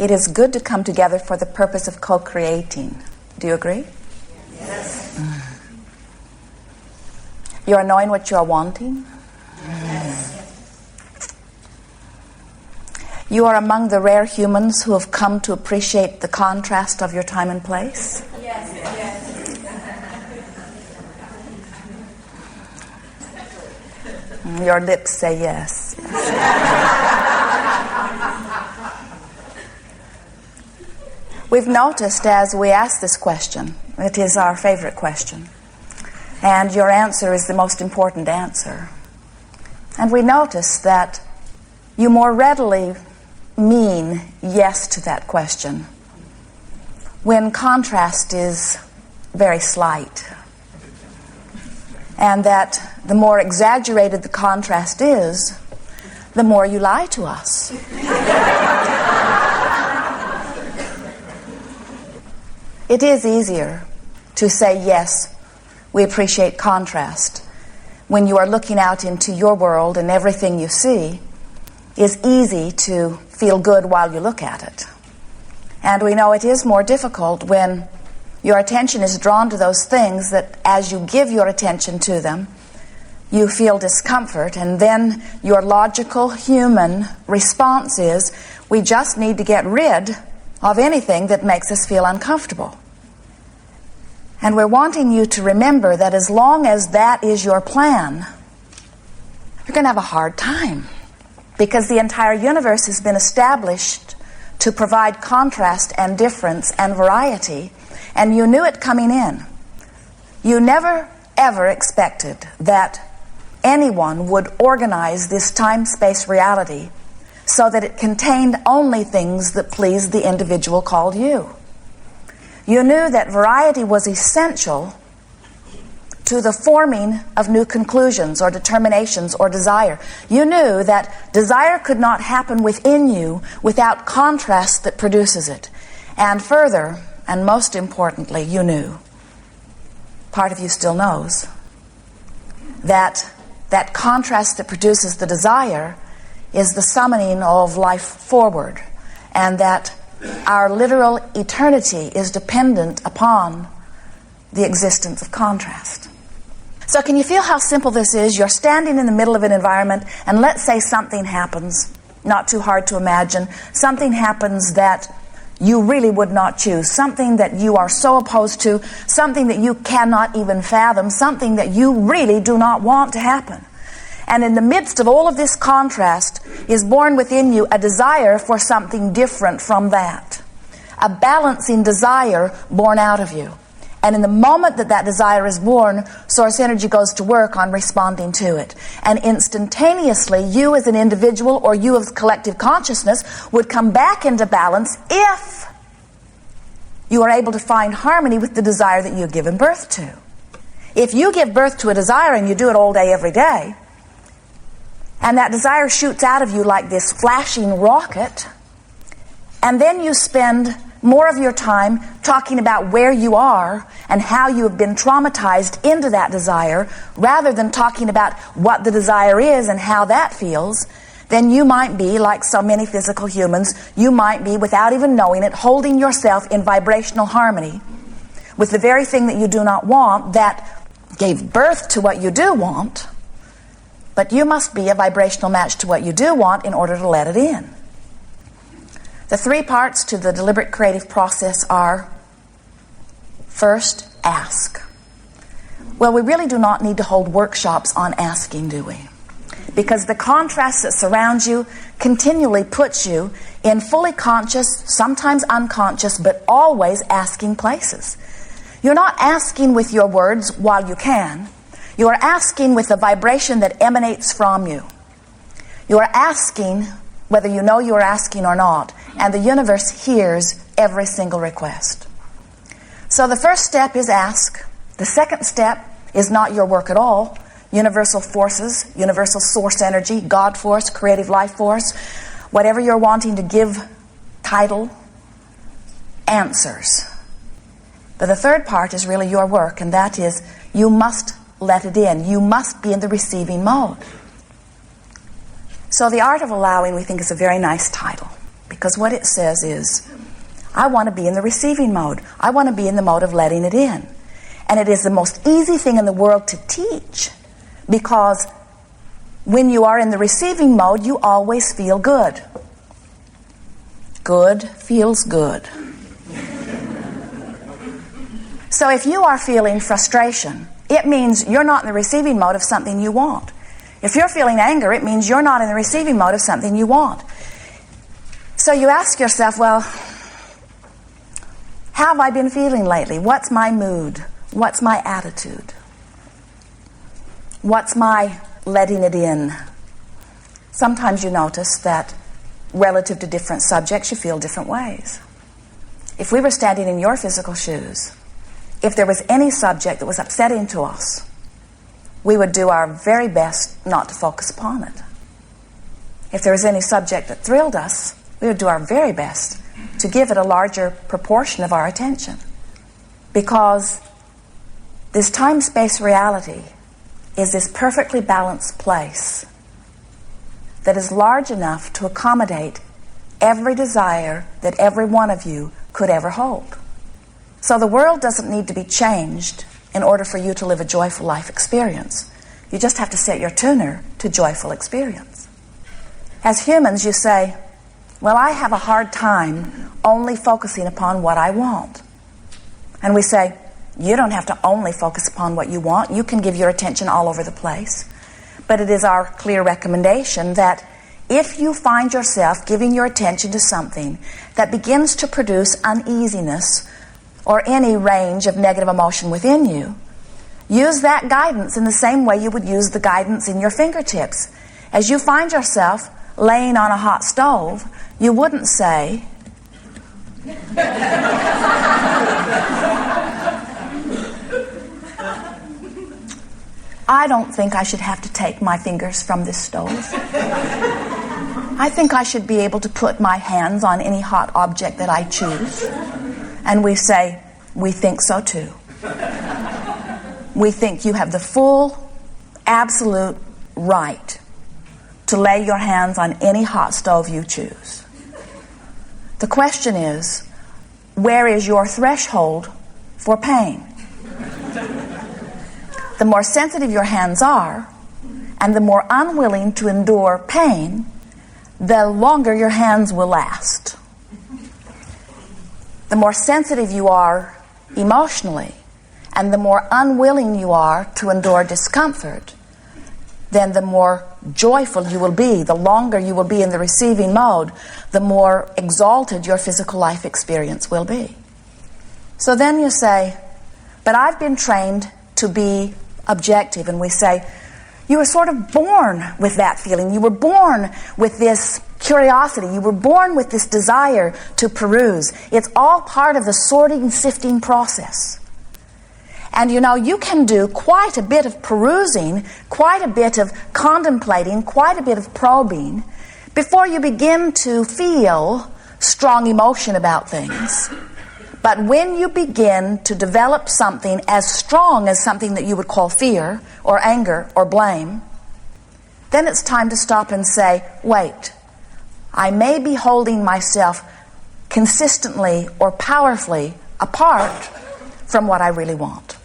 it is good to come together for the purpose of co-creating. Do you agree? Yes. You are knowing what you are wanting? Yes. You are among the rare humans who have come to appreciate the contrast of your time and place? Yes. Yes. Your lips say yes. We've noticed as we ask this question, it is our favorite question, and your answer is the most important answer. And we notice that you more readily mean yes to that question when contrast is very slight. And that the more exaggerated the contrast is, the more you lie to us. It is easier to say, yes, we appreciate contrast, when you are looking out into your world and everything you see is easy to feel good while you look at it. And we know it is more difficult when your attention is drawn to those things that as you give your attention to them, you feel discomfort, and then your logical human response is, we just need to get rid of anything that makes us feel uncomfortable. And we're wanting you to remember that as long as that is your plan, you're going to have a hard time, because the entire universe has been established to provide contrast and difference and variety. And you knew it coming in. You never, ever expected that anyone would organize this time-space reality so that it contained only things that pleased the individual called you. You knew that variety was essential to the forming of new conclusions or determinations or desire. You knew that desire could not happen within you without contrast that produces it. And further, and most importantly, you knew, part of you still knows, that that contrast that produces the desire is the summoning of life forward, and that our literal eternity is dependent upon the existence of contrast. So can you feel how simple this is? You're standing in the middle of an environment, and let's say something happens, not too hard to imagine, something happens that you really would not choose, something that you are so opposed to, something that you cannot even fathom, something that you really do not want to happen. And in the midst of all of this contrast is born within you a desire for something different from that, a balancing desire born out of you. And in the moment that that desire is born, source energy goes to work on responding to it. And instantaneously, you as an individual or you as collective consciousness would come back into balance if you are able to find harmony with the desire that you've given birth to. If you give birth to a desire and you do it all day, every day, and that desire shoots out of you like this flashing rocket, and then you spend more of your time talking about where you are and how you have been traumatized into that desire rather than talking about what the desire is and how that feels, then you might be, like so many physical humans, you might be, without even knowing it, holding yourself in vibrational harmony with the very thing that you do not want that gave birth to what you do want, but you must be a vibrational match to what you do want in order to let it in. The three parts to the deliberate creative process are, first, ask. Well, we really do not need to hold workshops on asking, do we? Because the contrast that surrounds you continually puts you in fully conscious, sometimes unconscious, but always asking places. You're not asking with your words while you can. You are asking with the vibration that emanates from you. You are asking whether you know you are asking or not, and the universe hears every single request. So the first step is ask. The second step is not your work at all. Universal forces, universal source energy, God force, creative life force, whatever you're wanting to give title, answers. But the third part is really your work, and that is you must let it in. You must be in the receiving mode. So the art of allowing, we think, is a very nice title, because what it says is, I want to be in the receiving mode. I want to be in the mode of letting it in. And it is the most easy thing in the world to teach, because when you are in the receiving mode, you always feel good. Good feels good. So if you are feeling frustration, it means you're not in the receiving mode of something you want. If you're feeling anger, it means you're not in the receiving mode of something you want. So you ask yourself, well, how have I been feeling lately? What's my mood? What's my attitude? What's my letting it in? Sometimes you notice that relative to different subjects, you feel different ways. If we were standing in your physical shoes, if there was any subject that was upsetting to us, we would do our very best not to focus upon it. If there was any subject that thrilled us, we would do our very best to give it a larger proportion of our attention. Because this time-space reality is this perfectly balanced place that is large enough to accommodate every desire that every one of you could ever hold. So the world doesn't need to be changed in order for you to live a joyful life experience. You just have to set your tuner to joyful experience. As humans, you say, well, I have a hard time only focusing upon what I want. And we say, you don't have to only focus upon what you want. You can give your attention all over the place. But it is our clear recommendation that if you find yourself giving your attention to something that begins to produce uneasiness or any range of negative emotion within you, use that guidance in the same way you would use the guidance in your fingertips. As you find yourself laying on a hot stove, you wouldn't say, I don't think I should have to take my fingers from this stove. I think I should be able to put my hands on any hot object that I choose. And we say, we think so too. We think you have the full, absolute right to lay your hands on any hot stove you choose. The question is, where is your threshold for pain? The more sensitive your hands are, and the more unwilling to endure pain, the longer your hands will last. The more sensitive you are emotionally, and the more unwilling you are to endure discomfort, then the more joyful you will be. The longer you will be in the receiving mode, the more exalted your physical life experience will be. So then you say, but I've been trained to be objective. And we say, you were sort of born with that feeling. You were born with this curiosity. You were born with this desire to peruse. It's all part of the sorting, sifting process. And you know, you can do quite a bit of perusing, quite a bit of contemplating, quite a bit of probing before you begin to feel strong emotion about things. But when you begin to develop something as strong as something that you would call fear or anger or blame, then it's time to stop and say, wait, I may be holding myself consistently or powerfully apart from what I really want.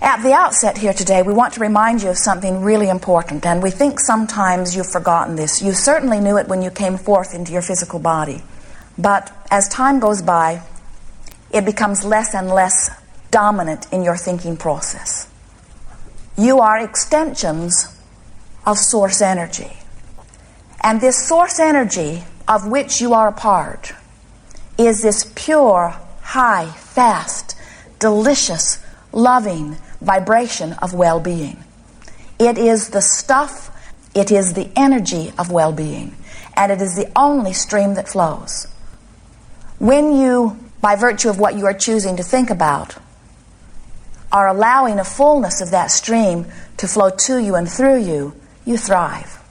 At the outset here today, we want to remind you of something really important, and we think sometimes you've forgotten this. You certainly knew it when you came forth into your physical body. But as time goes by, it becomes less and less dominant in your thinking process. You are extensions of source energy. And this source energy of which you are a part is this pure, high, fast, delicious, loving vibration of well-being. It is the stuff, it is the energy of well-being, and it is the only stream that flows. When you, by virtue of what you are choosing to think about, are allowing a fullness of that stream to flow to you and through you, you thrive.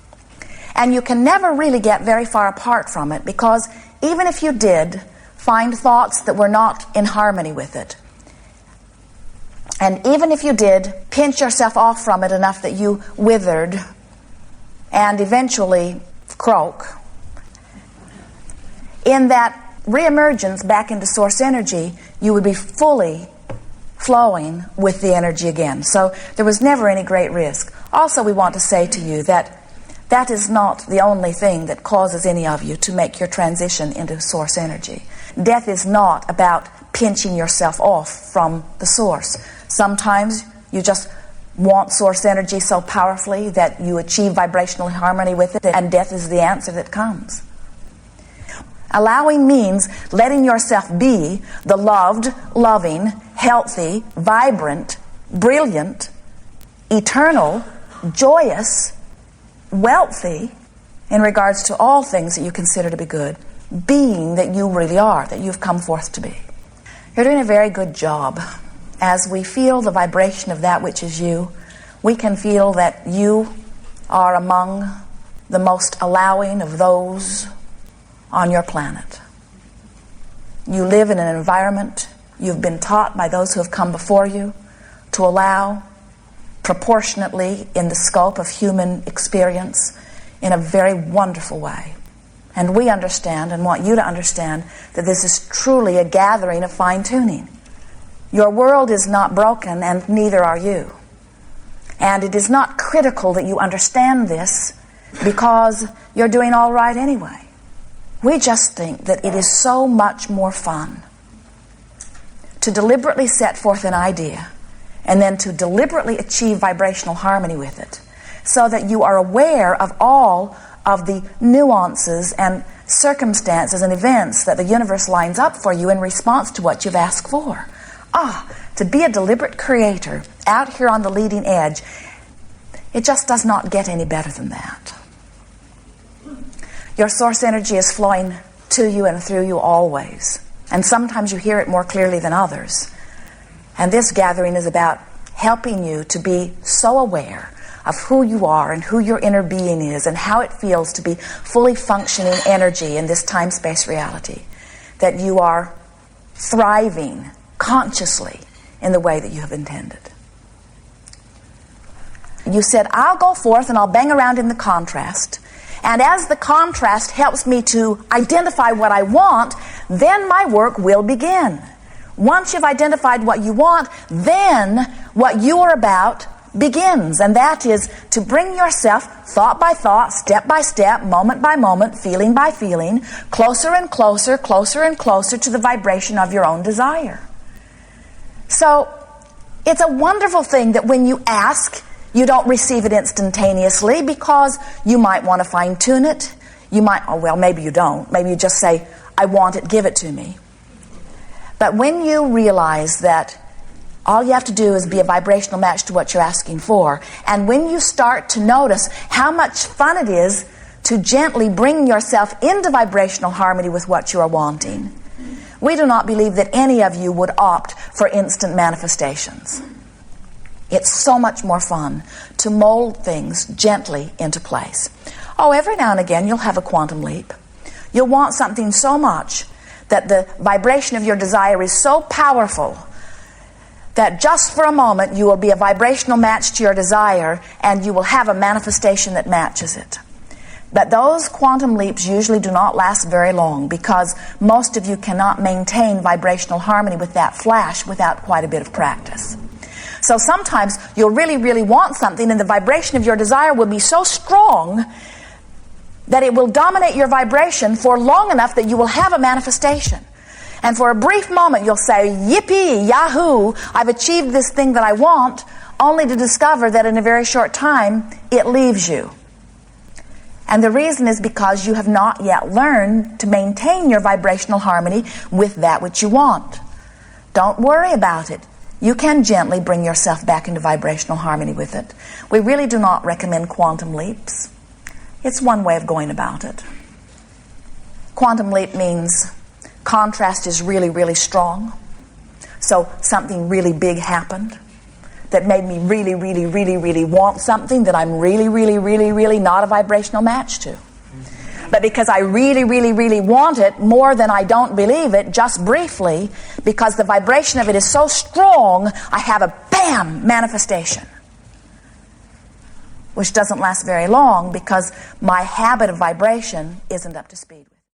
And you can never really get very far apart from it, because even if you did find thoughts that were not in harmony with it, and even if you did pinch yourself off from it enough that you withered and eventually croak, In that reemergence back into source energy, you would be fully flowing with the energy again. So there was never any great risk. Also, we want to say to you that that is not the only thing that causes any of you to make your transition into source energy. Death is not about pinching yourself off from the source. Sometimes you just want source energy so powerfully that you achieve vibrational harmony with it, and death is the answer that comes. Allowing means letting yourself be the loved, loving, healthy, vibrant, brilliant, eternal, joyous, wealthy, in regards to all things that you consider to be good, being that you really are, that you've come forth to be. You're doing a very good job. As we feel the vibration of that which is you, we can feel that you are among the most allowing of those on your planet. You live in an environment you've been taught by those who have come before you to allow proportionately in the scope of human experience in a very wonderful way. And we understand and want you to understand that this is truly a gathering of fine-tuning. Your world is not broken, and neither are you. And it is not critical that you understand this because you're doing all right anyway. We just think that it is so much more fun to deliberately set forth an idea and then to deliberately achieve vibrational harmony with it, so that you are aware of all of the nuances and circumstances and events that the universe lines up for you in response to what you've asked for. To be a deliberate creator out here on the leading edge, it just does not get any better than that. Your source energy is flowing to you and through you always. And sometimes you hear it more clearly than others. And this gathering is about helping you to be so aware of who you are and who your inner being is and how it feels to be fully functioning energy in this time-space reality, that you are thriving consciously in the way that you have intended. You said, I'll go forth and I'll bang around in the contrast. And as the contrast helps me to identify what I want, then my work will begin. Once you've identified what you want, then what you are about begins. And that is to bring yourself thought by thought, step by step, moment by moment, feeling by feeling, closer and closer, closer and closer to the vibration of your own desire. So it's a wonderful thing that when you ask, you don't receive it instantaneously, because you might want to fine-tune it. You might, maybe you don't. Maybe you just say, I want it, give it to me. But when you realize that all you have to do is be a vibrational match to what you're asking for, and when you start to notice how much fun it is to gently bring yourself into vibrational harmony with what you are wanting, we do not believe that any of you would opt for instant manifestations. It's so much more fun to mold things gently into place. Every now and again you'll have a quantum leap. You'll want something so much that the vibration of your desire is so powerful that just for a moment you will be a vibrational match to your desire, and you will have a manifestation that matches it. But those quantum leaps usually do not last very long, because most of you cannot maintain vibrational harmony with that flash without quite a bit of practice. So sometimes you'll really, really want something, and the vibration of your desire will be so strong that it will dominate your vibration for long enough that you will have a manifestation. And for a brief moment you'll say, yippee, yahoo, I've achieved this thing that I want, only to discover that in a very short time it leaves you. And the reason is because you have not yet learned to maintain your vibrational harmony with that which you want. Don't worry about it. You can gently bring yourself back into vibrational harmony with it. We really do not recommend quantum leaps. It's one way of going about it. Quantum leap means contrast is really, really strong. So something really big happened that made me really, really, really, really want something that I'm really, really, really, really not a vibrational match to. But because I really, really, really want it more than I don't believe it, just briefly, because the vibration of it is so strong, I have a bam manifestation, which doesn't last very long because my habit of vibration isn't up to speed with it.